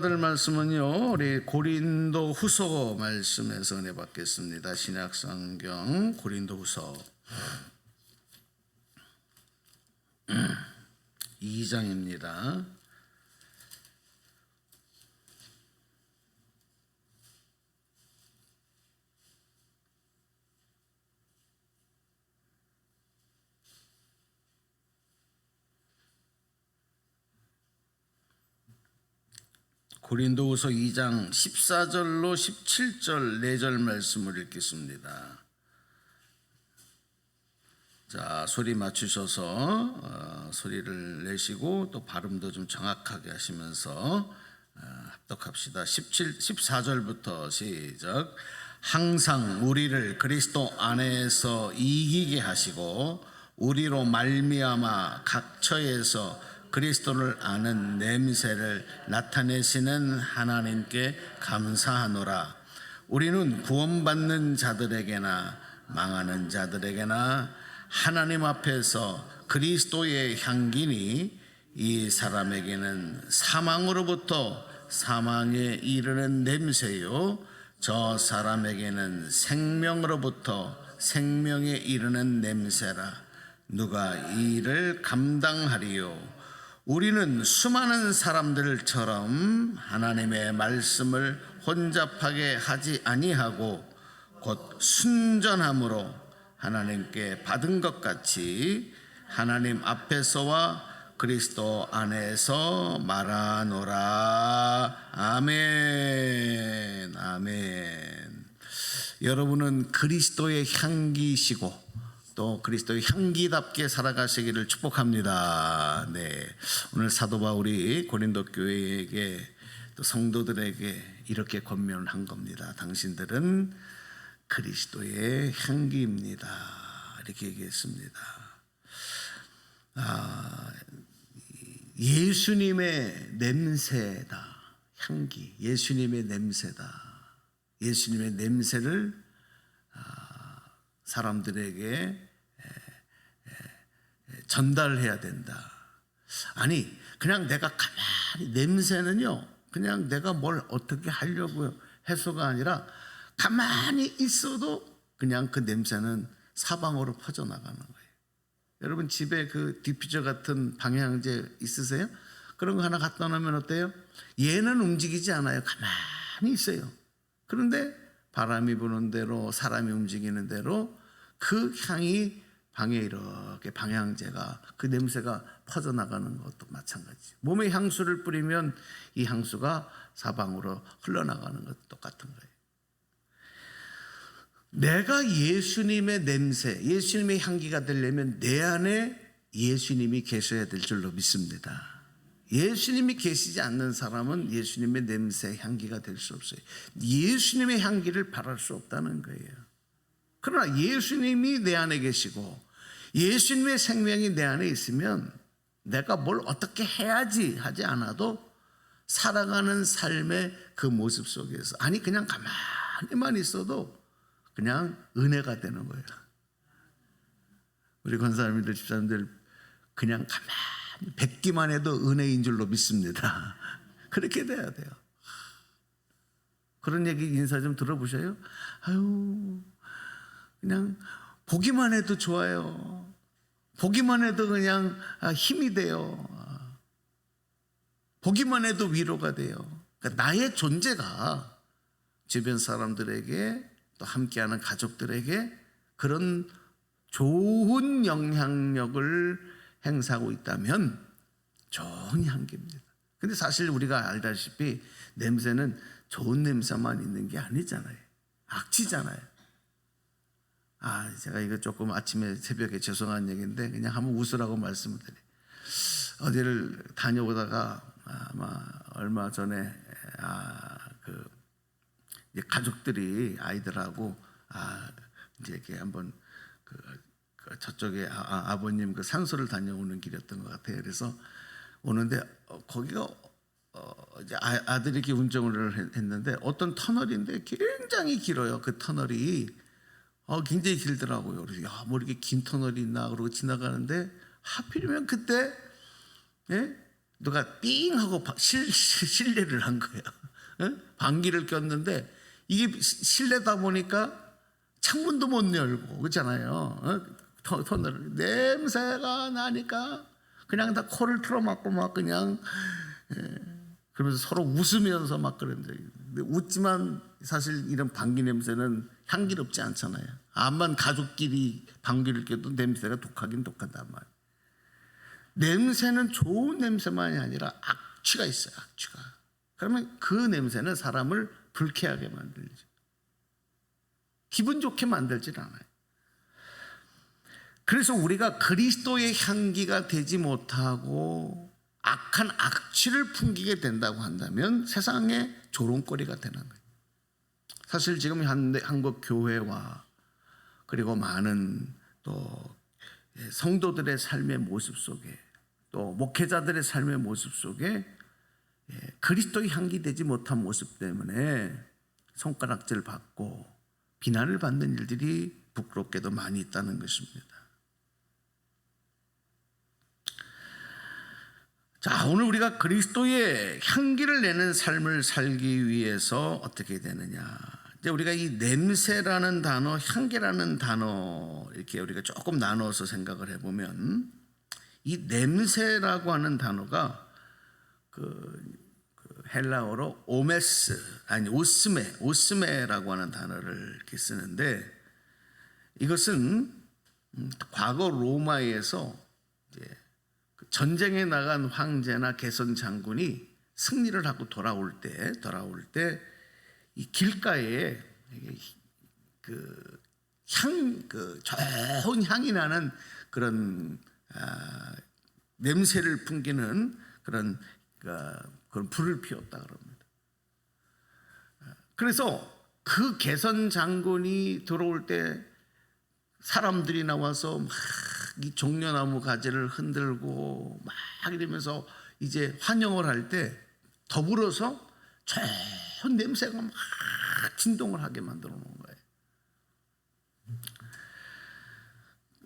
들 말씀은요, 우리 고린도 후서 말씀에서 은혜 받겠습니다. 신약성경 고린도 후서 2장입니다. 고린도후서 2장 14절로 17절 4절 말씀을 읽겠습니다. 자, 소리 맞추셔서 소리를 내시고 또 발음도 좀 정확하게 하시면서 합독합시다. 14절부터 시작. 항상 우리를 그리스도 안에서 이기게 하시고 우리로 말미암아 각 처에서 그리스도를 아는 냄새를 나타내시는 하나님께 감사하노라. 우리는 구원받는 자들에게나 망하는 자들에게나 하나님 앞에서 그리스도의 향기니 이 사람에게는 사망으로부터 사망에 이르는 냄새요 저 사람에게는 생명으로부터 생명에 이르는 냄새라. 누가 이 일을 감당하리요? 우리는 수많은 사람들처럼 하나님의 말씀을 혼잡하게 하지 아니하고 곧 순전함으로 하나님께 받은 것 같이 하나님 앞에서와 그리스도 안에서 말하노라. 아멘. 아멘. 여러분은 그리스도의 향기시고 또 그리스도의 향기답게 살아가시기를 축복합니다. 네, 오늘 사도 바울이 고린도 교회에게 또 성도들에게 이렇게 권면한 겁니다. 당신들은 그리스도의 향기입니다. 이렇게 얘기했습니다. 예수님의 냄새다. 향기, 예수님의 냄새다. 예수님의 냄새를 사람들에게 전달해야 된다. 아니, 그냥 내가 가만히, 냄새는요 그냥 내가 뭘 어떻게 하려고 해서가 아니라 가만히 있어도 그냥 그 냄새는 사방으로 퍼져나가는 거예요. 여러분 집에 그 디퓨저 같은 방향제 있으세요? 그런 거 하나 갖다 놓으면 어때요? 얘는 움직이지 않아요. 가만히 있어요. 그런데 바람이 부는 대로 사람이 움직이는 대로 그 향이 방에 이렇게 방향제가 그 냄새가 퍼져나가는 것도 마찬가지죠. 몸에 향수를 뿌리면 이 향수가 사방으로 흘러나가는 것도 똑같은 거예요. 내가 예수님의 냄새, 예수님의 향기가 되려면 내 안에 예수님이 계셔야 될 줄로 믿습니다. 예수님이 계시지 않는 사람은 예수님의 냄새, 향기가 될 수 없어요. 예수님의 향기를 바랄 수 없다는 거예요. 그러나 예수님이 내 안에 계시고 예수님의 생명이 내 안에 있으면 내가 뭘 어떻게 해야지 하지 않아도 살아가는 삶의 그 모습 속에서, 아니 그냥 가만히만 있어도 그냥 은혜가 되는 거예요. 우리 권사님들 집사님들 그냥 가만히 뵙기만 해도 은혜인 줄로 믿습니다. 그렇게 돼야 돼요. 그런 얘기 인사 좀 들어보셔요. 아유, 그냥 보기만 해도 좋아요. 보기만 해도 그냥 힘이 돼요. 보기만 해도 위로가 돼요. 그러니까 나의 존재가 주변 사람들에게 또 함께하는 가족들에게 그런 좋은 영향력을 행사하고 있다면 좋은 향기입니다. 근데 사실 우리가 알다시피 냄새는 좋은 냄새만 있는 게 아니잖아요. 악취잖아요. 제가 이거 조금 아침에 새벽에 죄송한 얘기인데 그냥 한번 웃으라고 말씀을 드려요. 어디를 다녀오다가 아마 얼마 전에 이제 가족들이 아이들하고 이제 이렇게 한번 저쪽에 아버님 그 산소를 다녀오는 길이었던 것 같아요. 그래서 오는데 거기가 이제 아들이 이렇게 운전을 했는데 어떤 터널인데 굉장히 길어요. 그 터널이 굉장히 길더라고요. 그래서 뭐 이렇게 긴 터널이 있나 그러고 지나가는데 하필이면 그때 누가 삥 하고 실례를 한 거예요. 방귀를 꼈는데 이게 실내다 보니까 창문도 못 열고 그렇잖아요. 터널 냄새가 나니까 그냥 다 코를 틀어막고 막 그냥 그러면서 서로 웃으면서 막 그랬는데, 웃지만 사실 이런 방귀 냄새는 향기롭지 않잖아요. 암만 가족끼리 방귀를 껴도 냄새가 독하긴 독하단 말이에요. 냄새는 좋은 냄새만이 아니라 악취가 있어요. 악취가. 그러면 그 냄새는 사람을 불쾌하게 만들죠. 기분 좋게 만들질 않아요. 그래서 우리가 그리스도의 향기가 되지 못하고 악한 악취를 풍기게 된다고 한다면 세상의 조롱거리가 되는 거예요. 사실 지금 한국 교회와 그리고 많은 또 성도들의 삶의 모습 속에 또 목회자들의 삶의 모습 속에 그리스도의 향기 되지 못한 모습 때문에 손가락질 받고 비난을 받는 일들이 부끄럽게도 많이 있다는 것입니다. 자, 오늘 우리가 그리스도의 향기를 내는 삶을 살기 위해서 어떻게 되느냐. 이제 우리가 이 냄새라는 단어, 향기라는 단어 이렇게 우리가 조금 나눠서 생각을 해보면 이 냄새라고 하는 단어가 그 헬라어로 오스메라고 하는 단어를 이렇게 쓰는데, 이것은 과거 로마에서 이제 전쟁에 나간 황제나 개선 장군이 승리를 하고 돌아올 때 이 길가에 좋은 향이 나는 그런 냄새를 풍기는 그런 불을 피웠다 그럽니다. 그래서 그 개선 장군이 들어올 때 사람들이 나와서 막 이 종려나무 가지를 흔들고 막 이러면서 이제 환영을 할 때 더불어서 좋은 냄새가 막 진동을 하게 만들어 놓은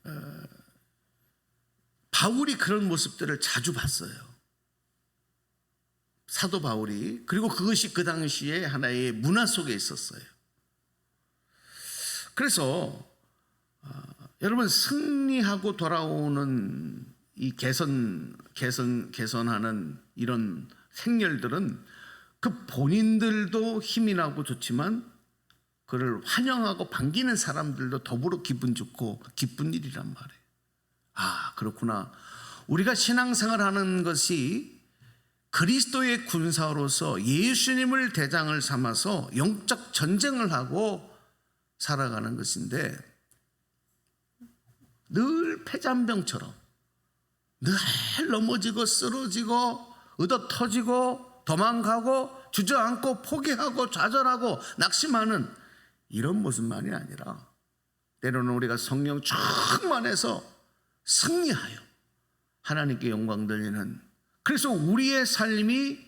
거예요. 바울이 그런 모습들을 자주 봤어요. 사도 바울이. 그리고 그것이 그 당시에 하나의 문화 속에 있었어요. 그래서 여러분, 승리하고 돌아오는 이 개선하는 이런 생렬들은 그 본인들도 힘이 나고 좋지만 그를 환영하고 반기는 사람들도 더불어 기분 좋고 기쁜 일이란 말이에요. 아, 그렇구나. 우리가 신앙생활 하는 것이 그리스도의 군사로서 예수님을 대장을 삼아서 영적 전쟁을 하고 살아가는 것인데, 늘 패잔병처럼 늘 넘어지고 쓰러지고 얻어터지고 도망가고 주저앉고 포기하고 좌절하고 낙심하는 이런 모습만이 아니라 때로는 우리가 성령 충만해서 승리하여 하나님께 영광 돌리는, 그래서 우리의 삶이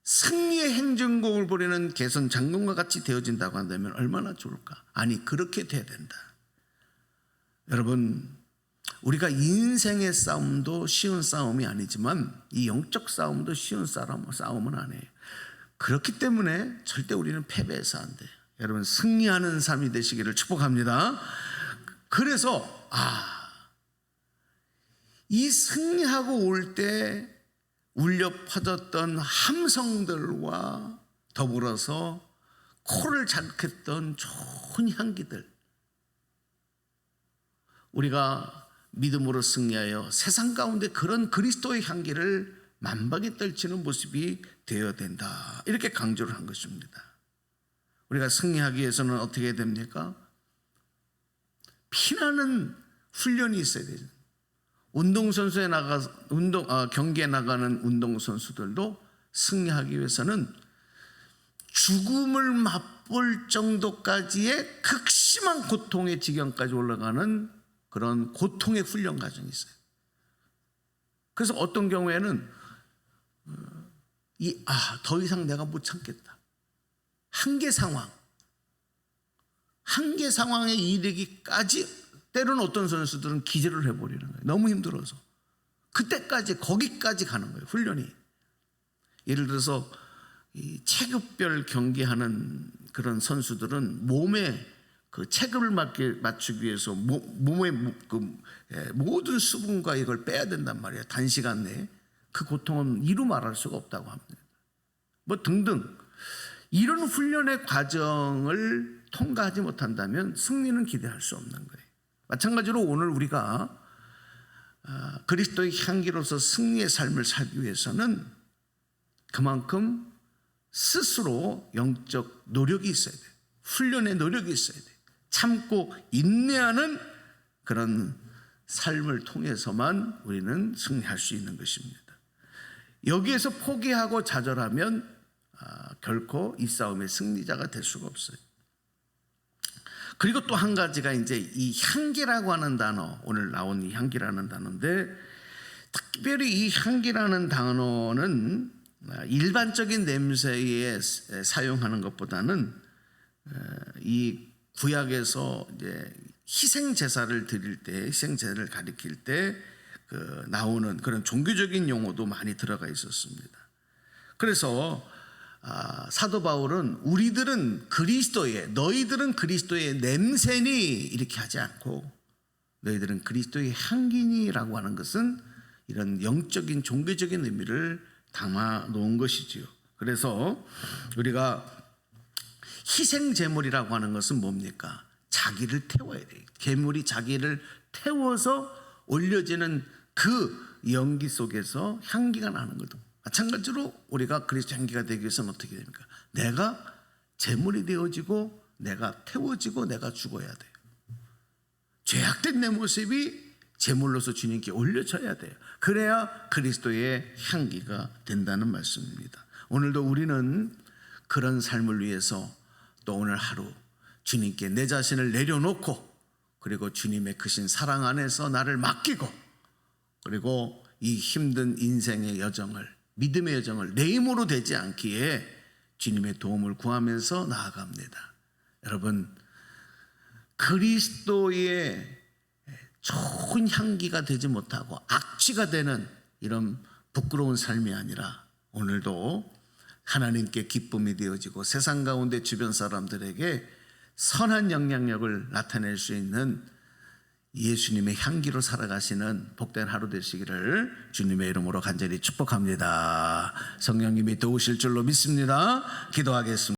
승리의 행진곡을 부리는 개선 장군과 같이 되어진다고 한다면 얼마나 좋을까. 아니, 그렇게 돼야 된다. 여러분, 우리가 인생의 싸움도 쉬운 싸움이 아니지만 이 영적 싸움도 쉬운 싸움은 아니에요. 그렇기 때문에 절대 우리는 패배해서 안 돼요. 여러분, 승리하는 삶이 되시기를 축복합니다. 그래서 이 승리하고 올 때 울려 퍼졌던 함성들과 더불어서 코를 자극했던 좋은 향기들, 우리가 믿음으로 승리하여 세상 가운데 그런 그리스도의 향기를 만방에 떨치는 모습이 되어야 된다, 이렇게 강조를 한 것입니다. 우리가 승리하기 위해서는 어떻게 해야 됩니까? 피나는 훈련이 있어야 되죠. 경기에 나가는 운동선수들도 승리하기 위해서는 죽음을 맛볼 정도까지의 극심한 고통의 지경까지 올라가는 그런 고통의 훈련 과정이 있어요. 그래서 어떤 경우에는 더 이상 내가 못 참겠다, 한계 상황에 이르기까지 때로는 어떤 선수들은 기절을 해버리는 거예요. 너무 힘들어서. 그때까지 거기까지 가는 거예요. 훈련이. 예를 들어서 이 체급별 경기하는 그런 선수들은 몸에 그 체급을 맞추기 위해서 몸의 모든 수분과 이걸 빼야 된단 말이에요. 단시간 내에. 그 고통은 이루 말할 수가 없다고 합니다. 뭐 등등 이런 훈련의 과정을 통과하지 못한다면 승리는 기대할 수 없는 거예요. 마찬가지로 오늘 우리가 그리스도의 향기로서 승리의 삶을 살기 위해서는 그만큼 스스로 영적 노력이 있어야 돼요. 훈련의 노력이 있어야 돼요. 참고 인내하는 그런 삶을 통해서만 우리는 승리할 수 있는 것입니다. 여기에서 포기하고 좌절하면 결코 이 싸움의 승리자가 될 수가 없어요. 그리고 또 한 가지가 이제 이 향기라고 하는 단어, 오늘 나온 이 향기라는 단어인데, 특별히 이 향기라는 단어는 일반적인 냄새에 사용하는 것보다는 이 구약에서 이제 희생 제사를 드릴 때, 희생 제사를 가리킬 때 나오는 그런 종교적인 용어도 많이 들어가 있었습니다. 그래서 사도 바울은 우리들은 너희들은 그리스도의 냄새니 이렇게 하지 않고 너희들은 그리스도의 향기니라고 하는 것은 이런 영적인 종교적인 의미를 담아 놓은 것이지요. 그래서 우리가 희생 제물이라고 하는 것은 뭡니까? 자기를 태워야 돼요. 괴물이 자기를 태워서 올려지는 그 연기 속에서 향기가 나는 거죠. 마찬가지로 우리가 그리스도 향기가 되기 위해서는 어떻게 됩니까? 내가 제물이 되어지고 내가 태워지고 내가 죽어야 돼요. 죄악된 내 모습이 제물로서 주님께 올려져야 돼요. 그래야 그리스도의 향기가 된다는 말씀입니다. 오늘도 우리는 그런 삶을 위해서 또 오늘 하루 주님께 내 자신을 내려놓고 그리고 주님의 크신 사랑 안에서 나를 맡기고 그리고 이 힘든 인생의 여정을, 믿음의 여정을 내 힘으로 되지 않기에 주님의 도움을 구하면서 나아갑니다. 여러분, 그리스도의 좋은 향기가 되지 못하고 악취가 되는 이런 부끄러운 삶이 아니라 오늘도 하나님께 기쁨이 되어지고 세상 가운데 주변 사람들에게 선한 영향력을 나타낼 수 있는 예수님의 향기로 살아가시는 복된 하루 되시기를 주님의 이름으로 간절히 축복합니다. 성령님이 도우실 줄로 믿습니다. 기도하겠습니다.